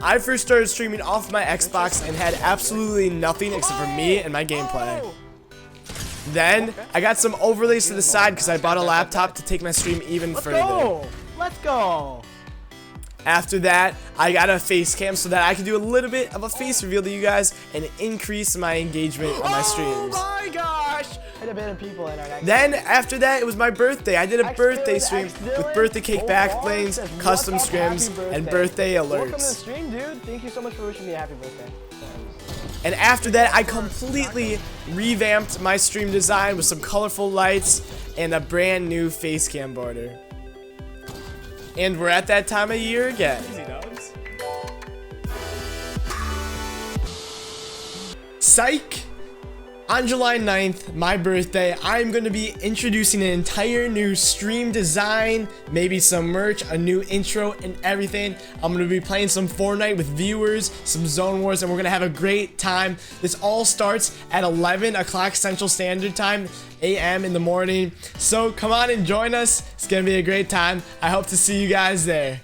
I first started streaming off my Xbox and had absolutely nothing except for me and my gameplay. Then I got some overlays to the side because I bought a laptop to take my stream even further. Let's go. After that, I got a face cam so that I can do a little bit of a face reveal to you guys and increase my engagement on my streams. Oh my gosh! Quite a bit of people in our next. Then after that, it was my birthday. I did a birthday stream with birthday cake backplanes, custom scrims, and birthday Welcome to the alerts. stream, dude. Thank you so much for wishing me a happy birthday. And after that, I completely revamped my stream design with some colorful lights and a brand new face cam border. And we're at that time of year again. Psych! On July 9th, my birthday, I'm going to be introducing an entire new stream design, maybe some merch, a new intro, and everything. I'm going to be playing some Fortnite with viewers, some Zone Wars, and we're going to have a great time. This all starts at 11 o'clock Central Standard Time, a.m. in the morning. So come on and join us. It's going to be a great time. I hope to see you guys there.